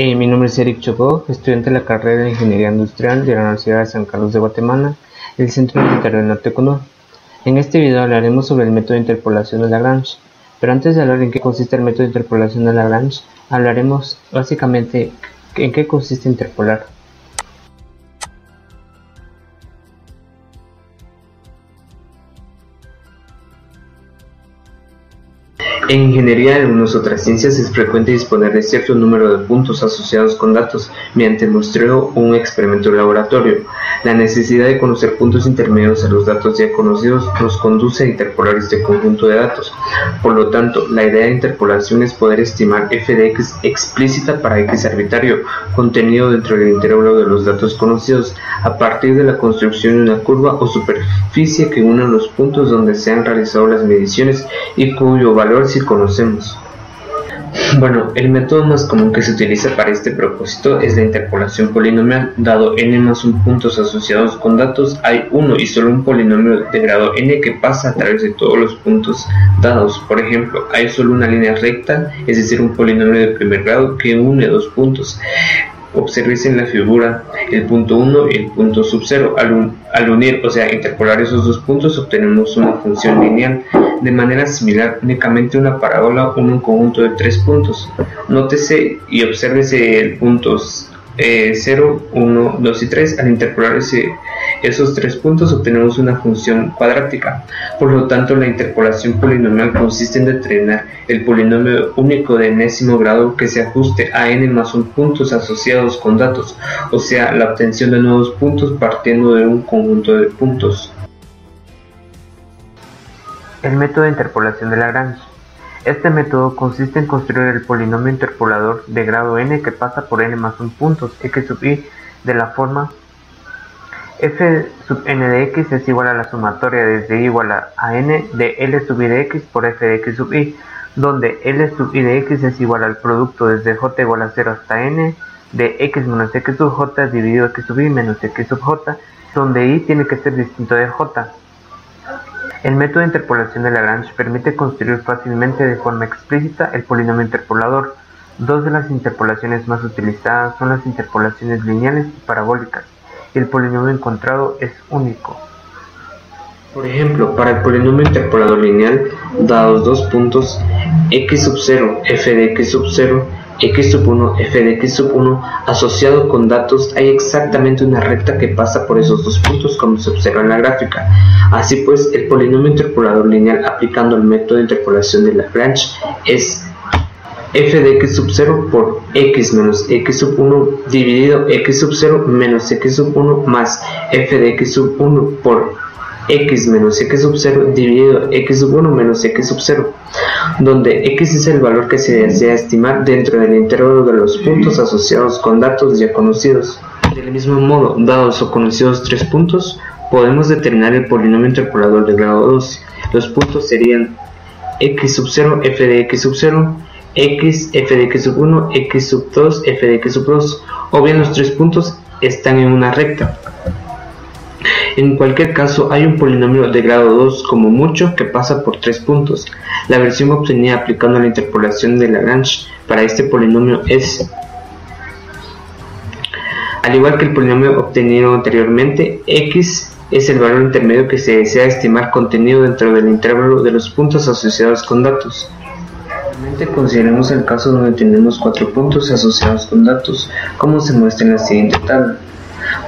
Mi nombre es Eric Chocó, estudiante de la carrera de Ingeniería Industrial de la Universidad de San Carlos de Guatemala, del Centro Universitario del Norte Ecuador. En este video hablaremos sobre el método de interpolación de Lagrange, pero antes de hablar en qué consiste el método de interpolación de Lagrange, hablaremos básicamente en qué consiste interpolar. En ingeniería y algunas otras ciencias es frecuente disponer de cierto número de puntos asociados con datos mediante el muestreo o un experimento de laboratorio. La necesidad de conocer puntos intermedios a los datos ya conocidos nos conduce a interpolar este conjunto de datos. Por lo tanto, la idea de interpolación es poder estimar f de x explícita para x arbitrario contenido dentro del intervalo de los datos conocidos a partir de la construcción de una curva o superficie que une los puntos donde se han realizado las mediciones y cuyo valor sí conocemos. Bueno, el método más común que se utiliza para este propósito es la interpolación polinomial. Dado n más 1 puntos asociados con datos, hay uno y solo un polinomio de grado n que pasa a través de todos los puntos dados. Por ejemplo, hay solo una línea recta, es decir, un polinomio de primer grado que une dos puntos. Observéis en la figura el punto 1 y el punto sub 0. Al unir, o sea, interpolar esos dos puntos, obtenemos una función lineal. De manera similar, únicamente una parábola une un conjunto de tres puntos. Nótese y obsérvese el puntos 0, 1, 2 y 3. Al interpolar esos tres puntos obtenemos una función cuadrática. Por lo tanto, la interpolación polinomial consiste en determinar el polinomio único de enésimo grado que se ajuste a n más 1 puntos asociados con datos, o sea, la obtención de nuevos puntos partiendo de un conjunto de puntos. El método de interpolación de Lagrange. Este método consiste en construir el polinomio interpolador de grado n que pasa por n más 1 puntos x sub i de la forma f sub n de x es igual a la sumatoria desde i igual a n de l sub i de x por f de x sub i, donde l sub i de x es igual al producto desde j igual a 0 hasta n de x menos x sub j dividido x sub i menos x sub j, donde i tiene que ser distinto de j. El método de interpolación de Lagrange permite construir fácilmente de forma explícita el polinomio interpolador. Dos de las interpolaciones más utilizadas son las interpolaciones lineales y parabólicas, y el polinomio encontrado es único. Por ejemplo, para el polinomio interpolador lineal, dados dos puntos x sub 0, f de x sub 0, x sub 1, f de x sub 1, asociado con datos, hay exactamente una recta que pasa por esos dos puntos como se observa en la gráfica. Así pues, el polinomio interpolador lineal aplicando el método de interpolación de Lagrange es f de x sub 0 por x menos x sub 1 dividido x sub 0 menos x sub 1 más f de x sub 1 por x menos x sub 0 dividido x sub 1 menos x sub 0, donde x es el valor que se desea estimar dentro del intervalo de los puntos asociados con datos ya conocidos. Del mismo modo, dados o conocidos tres puntos, podemos determinar el polinomio interpolador de grado 2. Los puntos serían x sub 0, f de x sub 0, x, f de x sub 1, x sub 2, f de x sub 2, o bien los tres puntos están en una recta. En cualquier caso, hay un polinomio de grado 2 como mucho que pasa por 3 puntos. La versión obtenida aplicando la interpolación de Lagrange para este polinomio es, al igual que el polinomio obtenido anteriormente, x es el valor intermedio que se desea estimar contenido dentro del intervalo de los puntos asociados con datos. Consideremos el caso donde tenemos 4 puntos asociados con datos, como se muestra en la siguiente tabla.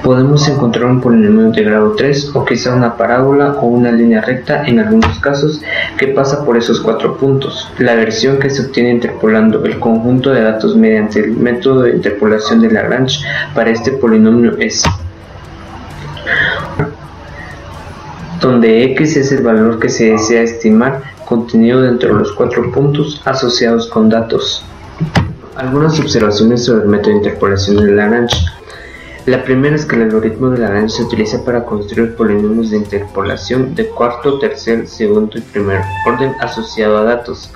Podemos encontrar un polinomio de grado 3 o quizá una parábola o una línea recta en algunos casos que pasa por esos 4 puntos. La versión que se obtiene interpolando el conjunto de datos mediante el método de interpolación de Lagrange para este polinomio es, donde x es el valor que se desea estimar contenido dentro de los 4 puntos asociados con datos. Algunas observaciones sobre el método de interpolación de Lagrange. La primera es que el algoritmo de Lagrange se utiliza para construir polinomios de interpolación de cuarto, tercer, segundo y primer orden asociado a datos.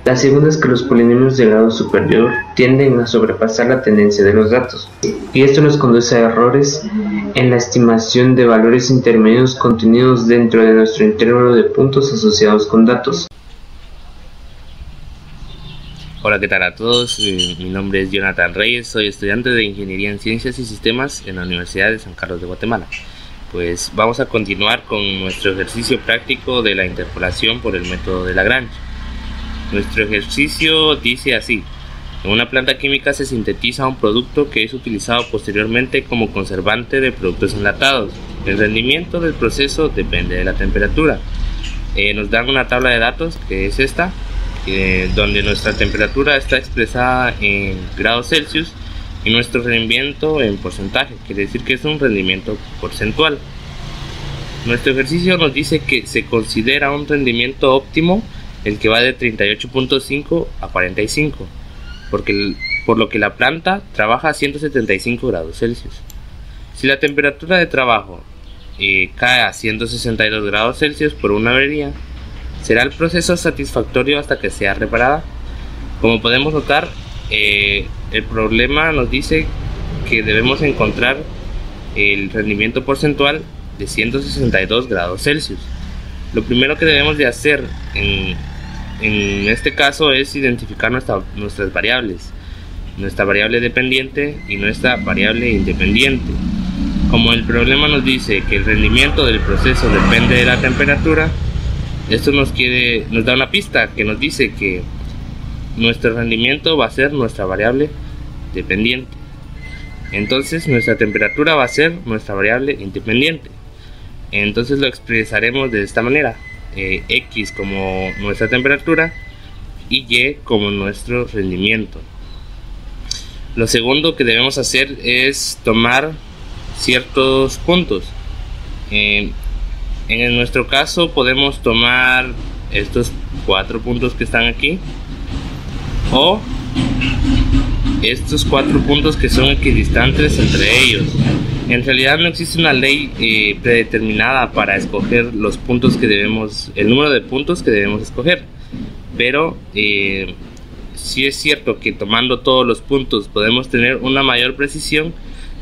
La segunda es que los polinomios de grado superior tienden a sobrepasar la tendencia de los datos, y esto nos conduce a errores en la estimación de valores intermedios contenidos dentro de nuestro intervalo de puntos asociados con datos. Hola, ¿qué tal a todos? Mi nombre es Jonathan Reyes, soy estudiante de Ingeniería en Ciencias y Sistemas en la Universidad de San Carlos de Guatemala. Pues vamos a continuar con nuestro ejercicio práctico de la interpolación por el método de Lagrange. Nuestro ejercicio dice así: en una planta química se sintetiza un producto que es utilizado posteriormente como conservante de productos enlatados. El rendimiento del proceso depende de la temperatura. Nos dan una tabla de datos que es esta, donde nuestra temperatura está expresada en grados Celsius y nuestro rendimiento en porcentaje, quiere decir que es un rendimiento porcentual. Nuestro ejercicio nos dice que se considera un rendimiento óptimo el que va de 38.5 a 45, por lo que la planta trabaja a 175 grados Celsius. Si la temperatura de trabajo cae a 162 grados Celsius por una avería, ¿será el proceso satisfactorio hasta que sea reparada? Como podemos notar, el problema nos dice que debemos encontrar el rendimiento porcentual de 162 grados Celsius. Lo primero que debemos de hacer en este caso es identificar nuestras variables, nuestra variable dependiente y nuestra variable independiente. Como el problema nos dice que el rendimiento del proceso depende de la temperatura, esto nos da una pista que nos dice que nuestro rendimiento va a ser nuestra variable dependiente. Entonces nuestra temperatura va a ser nuestra variable independiente. Entonces lo expresaremos de esta manera: X como nuestra temperatura y Y como nuestro rendimiento. Lo segundo que debemos hacer es tomar ciertos puntos. En nuestro caso podemos tomar estos 4 puntos que están aquí, o estos 4 puntos que son equidistantes entre ellos. En realidad no existe una ley predeterminada para escoger los puntos que el número de puntos que debemos escoger, pero sí es cierto que tomando todos los puntos podemos tener una mayor precisión.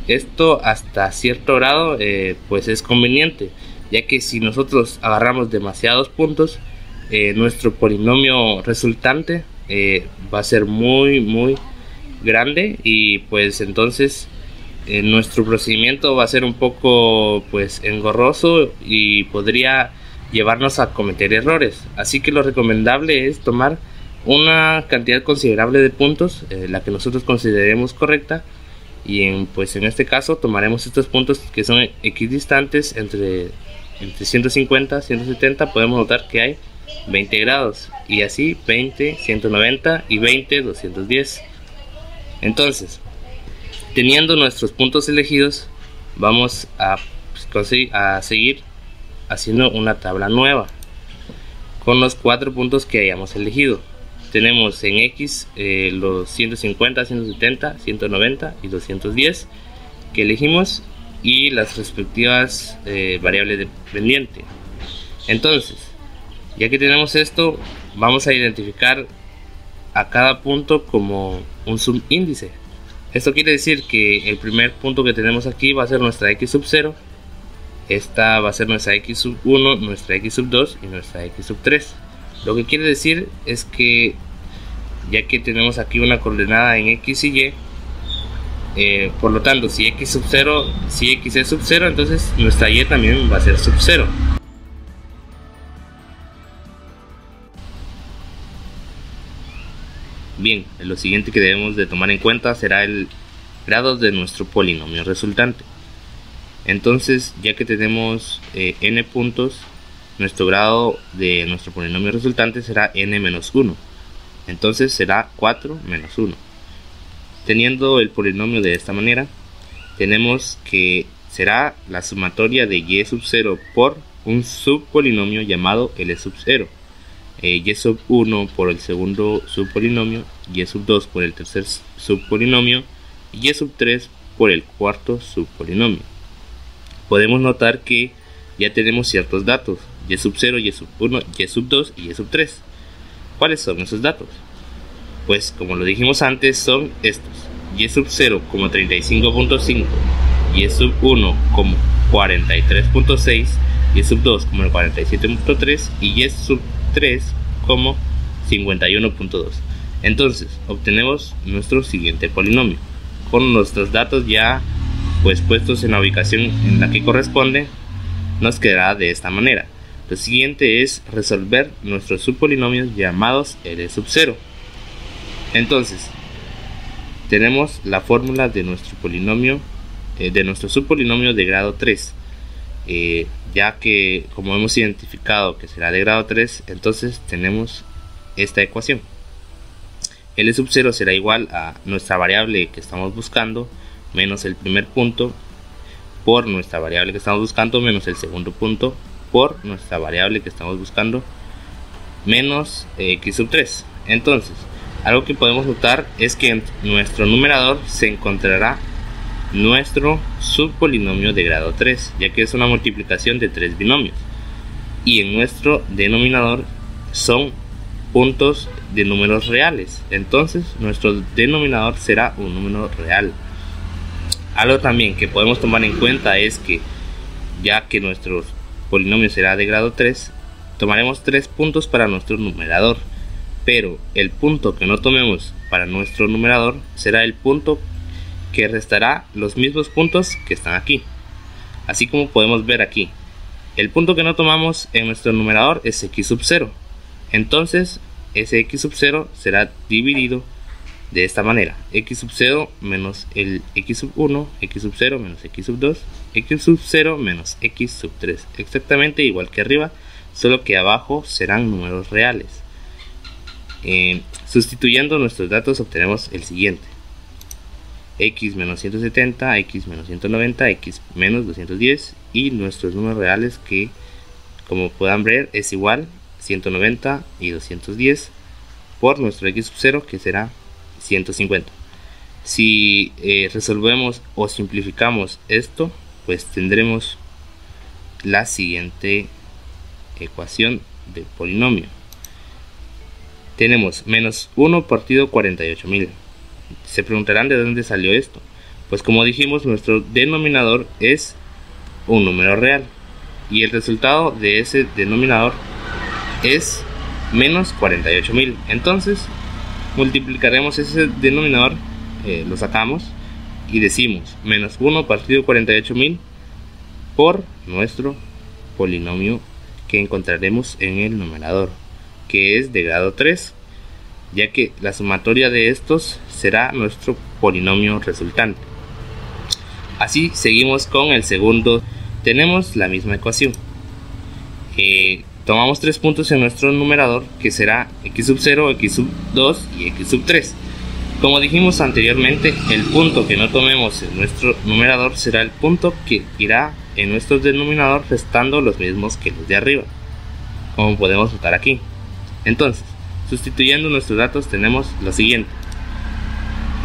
Esto hasta cierto grado pues es conveniente, ya que si nosotros agarramos demasiados puntos, nuestro polinomio resultante va a ser muy grande, y pues entonces nuestro procedimiento va a ser un poco pues engorroso y podría llevarnos a cometer errores. Así que lo recomendable es tomar una cantidad considerable de puntos, la que nosotros consideremos correcta, y en este caso tomaremos estos puntos que son equidistantes entre 150 y 170. Podemos notar que hay 20 grados, y así 20, 190 y 20, 210. Entonces, teniendo nuestros puntos elegidos, vamos a seguir haciendo una tabla nueva con los 4 puntos que hayamos elegido. Tenemos en X los 150, 170, 190 y 210 que elegimos, y las respectivas variables dependientes. Entonces, ya que tenemos esto, vamos a identificar a cada punto como un subíndice. Esto quiere decir que el primer punto que tenemos aquí va a ser nuestra X sub 0, esta va a ser nuestra X sub 1, nuestra X sub 2 y nuestra X sub 3. Lo que quiere decir es que ya que tenemos aquí una coordenada en X y Y, por lo tanto, si X es sub 0, entonces nuestra Y también va a ser sub 0. Bien, lo siguiente que debemos de tomar en cuenta será el grado de nuestro polinomio resultante. Entonces, ya que tenemos n puntos, nuestro grado de nuestro polinomio resultante será n menos 1. Entonces será 4 menos 1. Teniendo el polinomio de esta manera, tenemos que será la sumatoria de y sub 0 por un subpolinomio llamado L sub 0. Y sub 1 por el segundo subpolinomio, y sub 2 por el tercer subpolinomio, y y sub 3 por el cuarto subpolinomio. Podemos notar que ya tenemos ciertos datos: y sub 0, y sub 1, y sub 2 y y sub 3. ¿Cuáles son esos datos? Pues como lo dijimos antes, son estos: y sub 0 como 35.5, y sub 1 como 43.6, y sub 2 como el 47.3 y y sub 3 como 51.2. Entonces obtenemos nuestro siguiente polinomio con nuestros datos ya pues puestos en la ubicación en la que corresponde. Nos quedará de esta manera. Lo siguiente es resolver nuestros subpolinomios llamados L sub 0. Entonces tenemos la fórmula de nuestro polinomio, de nuestro subpolinomio de grado 3, ya que como hemos identificado que será de grado 3, entonces tenemos esta ecuación. L sub 0 será igual a nuestra variable que estamos buscando menos el primer punto por nuestra variable que estamos buscando menos el segundo punto por nuestra variable que estamos buscando menos x sub 3. Entonces algo que podemos notar es que en nuestro numerador se encontrará nuestro subpolinomio de grado 3, ya que es una multiplicación de 3 binomios, y en nuestro denominador son puntos de números reales. Entonces nuestro denominador será un número real. Algo también que podemos tomar en cuenta es que ya que nuestro polinomio será de grado 3, tomaremos 3 puntos para nuestro numerador, pero el punto que no tomemos para nuestro numerador será el punto que restará los mismos puntos que están aquí. Así como podemos ver aquí, el punto que no tomamos en nuestro numerador es x sub 0. Entonces ese x sub 0 será dividido de esta manera: x sub 0 menos el x sub 1, x sub 0 menos x sub 2, x sub 0 menos x sub 3, exactamente igual que arriba, solo que abajo serán números reales. Sustituyendo nuestros datos obtenemos el siguiente: x menos 170, x menos 190, x menos 210, y nuestros números reales, que como puedan ver es igual 190 y 210 por nuestro x sub 0, que será 150. Si resolvemos o simplificamos esto, pues tendremos la siguiente ecuación de polinomio. Tenemos menos 1 partido 48.000. Se preguntarán de dónde salió esto. Pues como dijimos, nuestro denominador es un número real y el resultado de ese denominador es menos 48.000. Entonces multiplicaremos ese denominador, lo sacamos y decimos menos 1 partido 48.000 por nuestro polinomio que encontraremos en el numerador, que es de grado 3, ya que la sumatoria de estos será nuestro polinomio resultante. Así seguimos con el segundo. Tenemos la misma ecuación. Tomamos 3 puntos en nuestro numerador, que será x sub 0, x sub 2 y x sub 3. Como dijimos anteriormente, el punto que no tomemos en nuestro numerador será el punto que irá en nuestro denominador, restando los mismos que los de arriba, como podemos notar aquí. Entonces, sustituyendo nuestros datos, tenemos lo siguiente: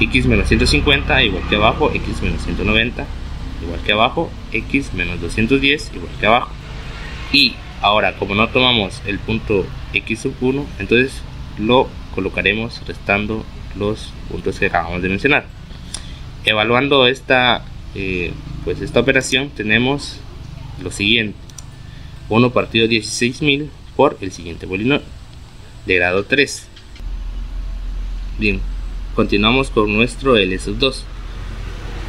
x menos 150 igual que abajo, x menos 190 igual que abajo, x menos 210 igual que abajo. Y ahora, como no tomamos el punto x sub 1, entonces lo colocaremos restando los puntos que acabamos de mencionar. Evaluando esta operación, tenemos lo siguiente: 1 partido 16.000 por el siguiente polinomio de grado 3. Bien, continuamos con nuestro L sub 2.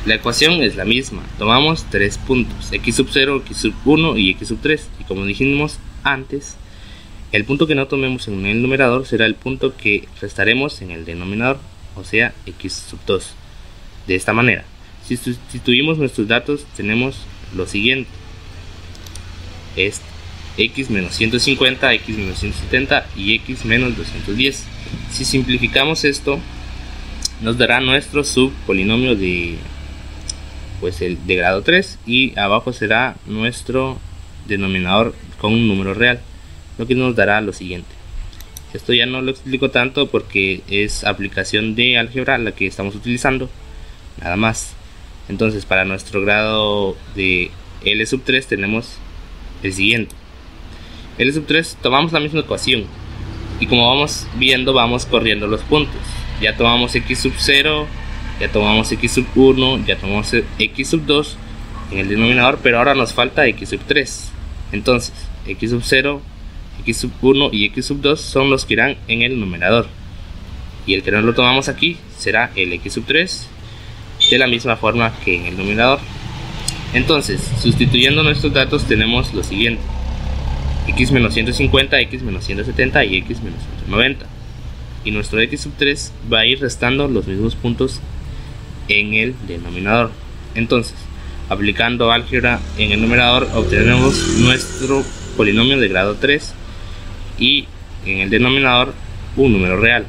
La ecuación es la misma. Tomamos 3 puntos: x sub 0, x sub 1 y x sub 3. Y como dijimos antes, el punto que no tomemos en el numerador será el punto que restaremos en el denominador, o sea, x sub 2. De esta manera, si sustituimos nuestros datos, tenemos lo siguiente: es x menos 150, x menos 170 y x menos 210. Si simplificamos esto, nos dará nuestro subpolinomio de el de grado 3, y abajo será nuestro denominador con un número real, lo que nos dará lo siguiente. Esto ya no lo explico tanto porque es aplicación de álgebra la que estamos utilizando, nada más. Entonces, para nuestro grado de L sub 3 tenemos el siguiente: L sub 3, tomamos la misma ecuación y como vamos viendo, vamos corriendo los puntos. Ya tomamos x sub 0, ya tomamos x sub 1, ya tomamos x sub 2 en el denominador, pero ahora nos falta x sub 3. Entonces, x sub 0, x sub 1 y x sub 2 son los que irán en el numerador. y el que no lo tomamos aquí será el x sub 3, de la misma forma que en el numerador. Entonces, sustituyendo nuestros datos tenemos lo siguiente: x menos 150, x menos 170 y x menos 190, y nuestro x sub 3 va a ir restando los mismos puntos en el denominador. Entonces, aplicando álgebra en el numerador obtenemos nuestro polinomio de grado 3 y en el denominador un número real.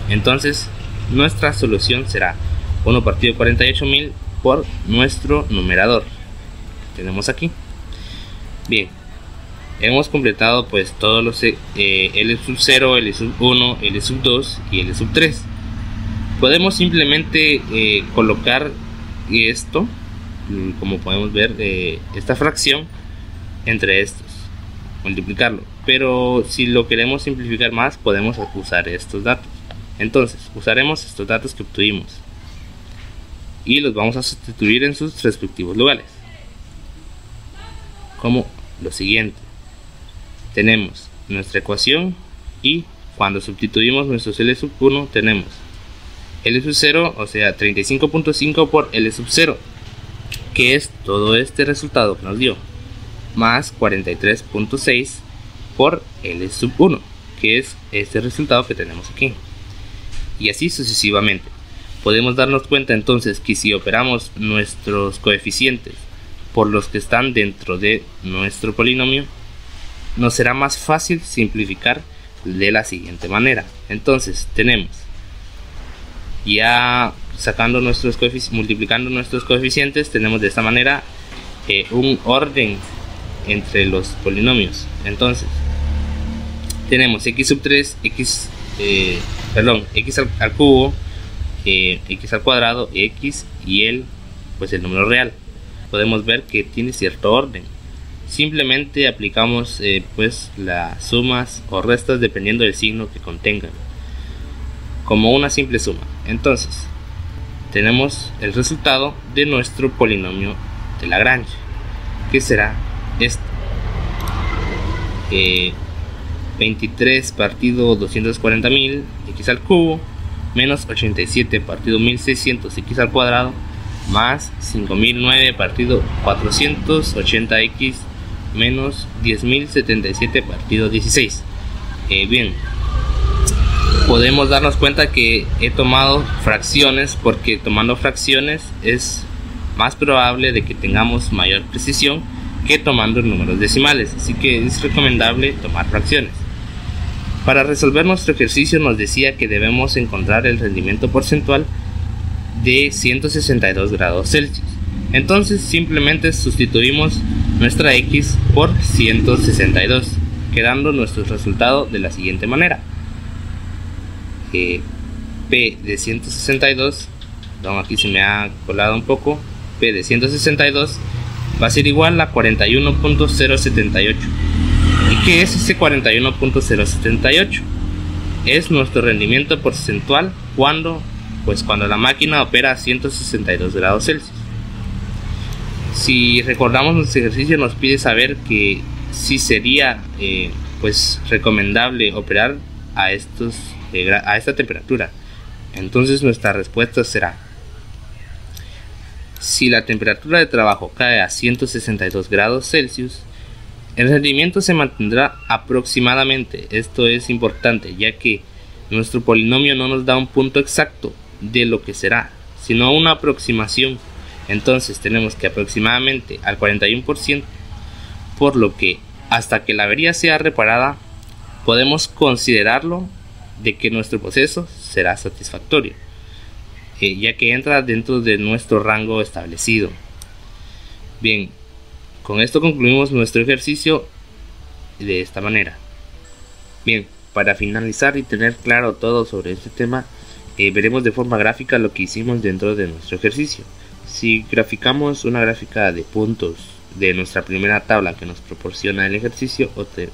Entonces nuestra solución será 1 partido 48.000 por nuestro numerador que tenemos aquí. Bien, hemos completado pues todos los L sub 0, L sub 1, L sub 2 y L sub 3. Podemos simplemente colocar esto, como podemos ver, esta fracción entre estos, multiplicarlo. Pero si lo queremos simplificar más, podemos usar estos datos. Entonces usaremos estos datos que obtuvimos y los vamos a sustituir en sus respectivos lugares, como lo siguiente. Tenemos nuestra ecuación y cuando sustituimos nuestros L sub 1 tenemos L sub 0, o sea 35.5 por L sub 0, que es todo este resultado que nos dio, más 43.6 por L sub 1, que es este resultado que tenemos aquí, y así sucesivamente. Podemos darnos cuenta entonces que si operamos nuestros coeficientes por los que están dentro de nuestro polinomio, nos será más fácil simplificar de la siguiente manera. Entonces tenemos, ya sacando nuestros multiplicando nuestros coeficientes, tenemos de esta manera un orden entre los polinomios. Entonces tenemos x sub 3, x al cubo, x al cuadrado, x y el número real. Podemos ver que tiene cierto orden. Simplemente aplicamos pues las sumas o restas dependiendo del signo que contengan, como una simple suma. Entonces tenemos el resultado de nuestro polinomio de Lagrange, que será este: 23 partido 240.000 x al cubo menos 87 partido 1600 x al cuadrado más 5009 partido 480x menos 10.077 partido 16. Bien, podemos darnos cuenta que he tomado fracciones, porque tomando fracciones es más probable de que tengamos mayor precisión que tomando números decimales, así que es recomendable tomar fracciones. Para resolver nuestro ejercicio nos decía que debemos encontrar el rendimiento porcentual de 162 grados Celsius. Entonces simplemente sustituimos nuestra x por 162, quedando nuestro resultado de la siguiente manera: P de 162, perdón, aquí se me ha colado un poco, P de 162 va a ser igual a 41.078. ¿Y qué es ese 41.078? Es nuestro rendimiento porcentual cuando la máquina opera a 162 grados Celsius. Si recordamos, nuestro ejercicio nos pide saber que si sería recomendable operar a esta temperatura. Entonces nuestra respuesta será: si la temperatura de trabajo cae a 162 grados Celsius, el rendimiento se mantendrá aproximadamente. Esto es importante, ya que nuestro polinomio no nos da un punto exacto de lo que será, sino una aproximación. Entonces tenemos que aproximadamente al 41%, por lo que hasta que la avería sea reparada podemos considerarlo de que nuestro proceso será satisfactorio, ya que entra dentro de nuestro rango establecido. Bien, con esto concluimos nuestro ejercicio de esta manera. Bien, para finalizar y tener claro todo sobre este tema, veremos de forma gráfica lo que hicimos dentro de nuestro ejercicio. Si graficamos una gráfica de puntos de nuestra primera tabla que nos proporciona el ejercicio,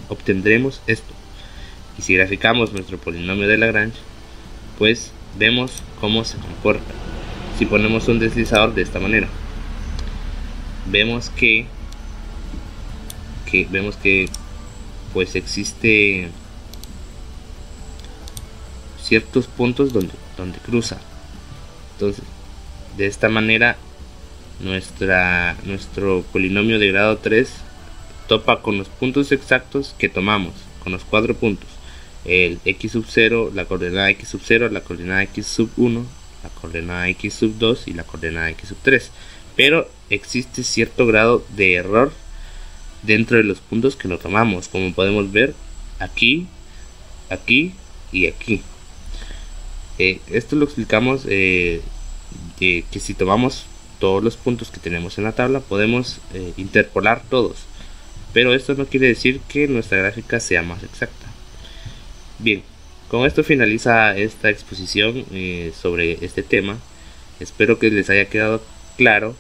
obtendremos esto. Y si graficamos nuestro polinomio de Lagrange, pues vemos cómo se comporta. Si ponemos un deslizador de esta manera, vemos que pues existe ciertos puntos donde cruza. Entonces, de esta manera nuestro polinomio de grado 3 topa con los puntos exactos que tomamos, con los 4 puntos: el x sub 0, la coordenada x sub 0, la coordenada x sub 1, la coordenada x sub 2 y la coordenada x sub 3. Pero existe cierto grado de error dentro de los puntos que no tomamos, como podemos ver aquí, aquí y aquí. Esto lo explicamos de que si tomamos todos los puntos que tenemos en la tabla podemos interpolar todos, pero esto no quiere decir que nuestra gráfica sea más exacta. Bien, con esto finaliza esta exposición sobre este tema. Espero que les haya quedado claro,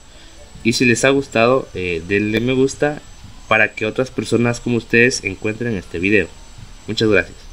y si les ha gustado, denle me gusta para que otras personas como ustedes encuentren este video. Muchas gracias.